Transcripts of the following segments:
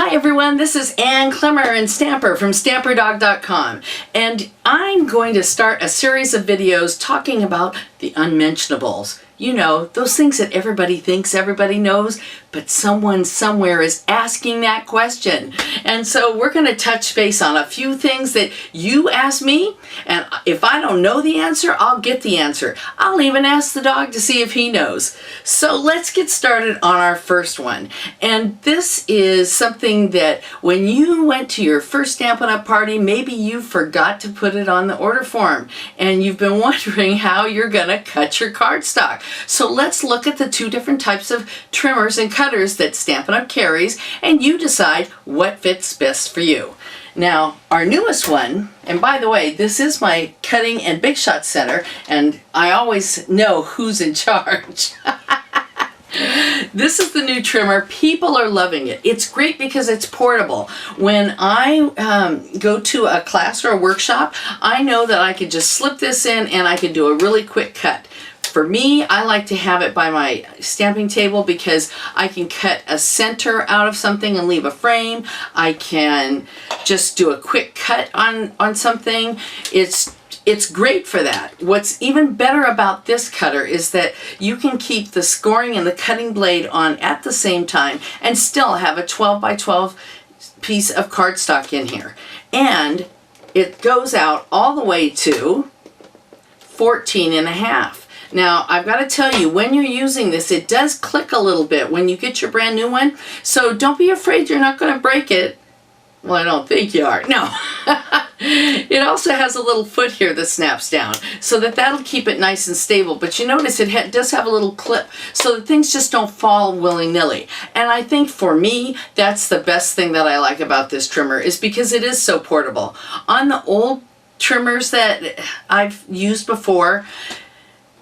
Hi everyone, this is Ann Clemmer and Stamper from StamperDog.com, and I'm going to start a series of videos talking about the unmentionables. You know, those things that everybody thinks everybody knows, but someone somewhere is asking that question. And so we're going to touch base on a few things that you ask me, and if I don't know the answer, I'll get the answer. I'll even ask the dog to see if he knows. So let's get started on our first one. And this is something that when you went to your first Stampin' Up! Party, maybe you forgot to put it on the order form, and you've been wondering how you're going to cut your cardstock. So let's look at the two different types of trimmers and cutters that Stampin' Up! Carries, and you decide what fits best for you. Now, our newest one, and by the way, this is my cutting and big shot center, and I always know who's in charge. This is the new trimmer. People are loving it. It's great because it's portable. When I go to a class or a workshop, I know that I could just slip this in and I could do a really quick cut. For me, I like to have it by my stamping table because I can cut a center out of something and leave a frame. I can just do a quick cut on something. It's great for that. What's even better about this cutter is that you can keep the scoring and the cutting blade on at the same time and still have a 12 by 12 piece of cardstock in here. And it goes out all the way to 14.5. Now, I've got to tell you, when you're using this, it does click a little bit when you get your brand new one. So don't be afraid you're not going to break it. Well, I don't think you are. No. It also has a little foot here that snaps down so that'll keep it nice and stable. But you notice it does have a little clip so that things just don't fall willy-nilly. And I think for me, that's the best thing that I like about this trimmer is because it is so portable. On the old trimmers that I've used before,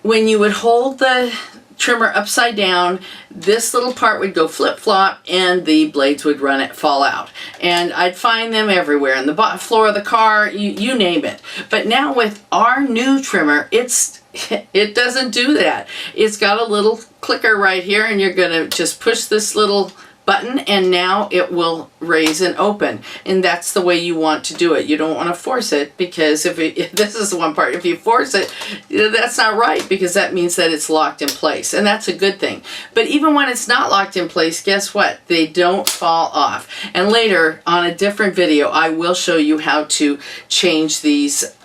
when you would hold the trimmer upside down, this little part would go flip-flop and the blades would fall out. And I'd find them everywhere, on the floor of the car, you name it. But now with our new trimmer, it doesn't do that. It's got a little clicker right here, and you're going to just push this little button and now it will raise and open, and that's the way you want to do it. You don't want to force it, because if this is the one part, if you force it, that's not right, because that means that it's locked in place, and that's a good thing. But even when it's not locked in place, guess what? They don't fall off. And later on a different video, I will show you how to change these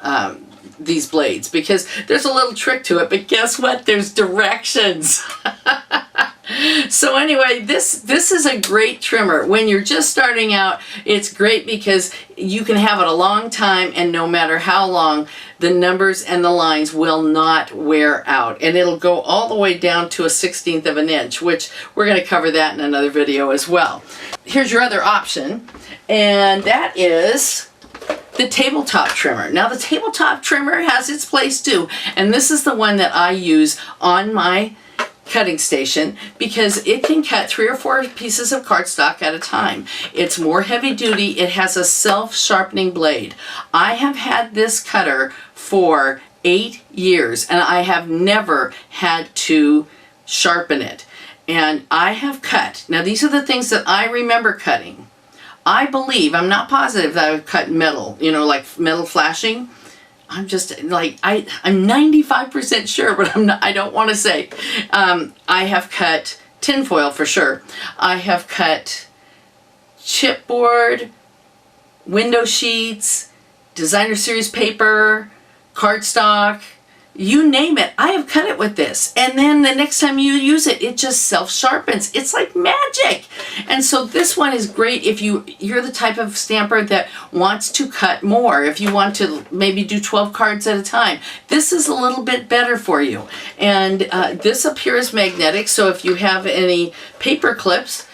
blades, because there's a little trick to it, but guess what? There's directions. So anyway, this is a great trimmer. When you're just starting out, it's great because you can have it a long time, and no matter how long, the numbers and the lines will not wear out. And it'll go all the way down to a 1/16 of an inch, which we're going to cover that in another video as well. Here's your other option, and that is the tabletop trimmer. Now, the tabletop trimmer has its place too, and this is the one that I use on my cutting station because it can cut 3 or 4 pieces of cardstock at a time. It's more heavy duty. It has a self-sharpening blade. I have had this cutter for 8 years and I have never had to sharpen it. And I have cut, now these are the things that I remember cutting. I believe, I'm not positive that I've cut metal, you know, like metal flashing. I'm just like, I'm 95% sure, but I don't want to say. I have cut tinfoil for sure. I have cut chipboard, window sheets, designer series paper, cardstock, you name it. I have cut it with this. And then the next time you use it, it just self-sharpens. It's like magic. And so this one is great if you're the type of stamper that wants to cut more. If you want to maybe do 12 cards at a time, this is a little bit better for you. And this appears magnetic, so if you have any paper clips,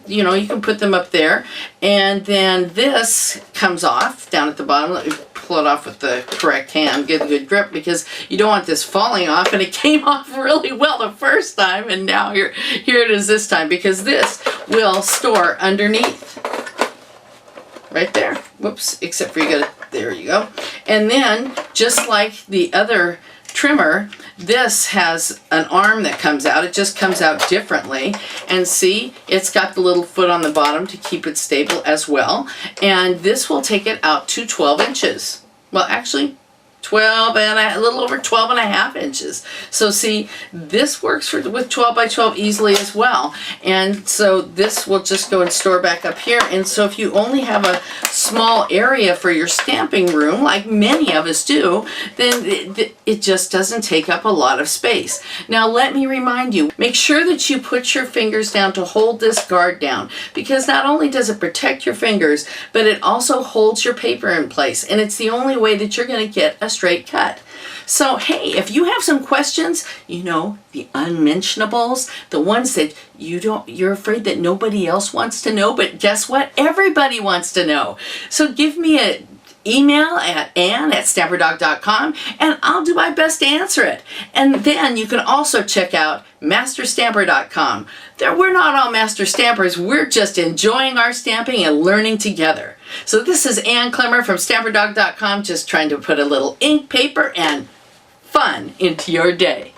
you know, you can put them up there. And then this comes off down at the bottom. Let me pull it off with the correct hand, get a good grip, because you don't want this falling off. And it came off really well the first time, and now here it is this time, because this will store underneath right there. Whoops, except for you gotta, there you go. And then just like the other trimmer, this has an arm that comes out. It just comes out differently. And see, it's got the little foot on the bottom to keep it stable as well. And this will take it out to 12 inches. Well, actually, 12 and a little over 12 and a half inches. So see, this works with 12 by 12 easily as well. And so this will just go and store back up here. And so if you only have a small area for your stamping room, like many of us do, then it just doesn't take up a lot of space. Now let me remind you, make sure that you put your fingers down to hold this guard down, because not only does it protect your fingers, but it also holds your paper in place. And it's the only way that you're going to get a straight cut. So hey, if you have some questions, you know, the unmentionables, the ones that you're afraid that nobody else wants to know, but guess what? Everybody wants to know. So give me an email at ann@stamperdog.com and I'll do my best to answer it. And then you can also check out masterstamper.com. We're not all master stampers, we're just enjoying our stamping and learning together. So this is Ann Klemmer from stamperdog.com, just trying to put a little ink, paper, and fun into your day.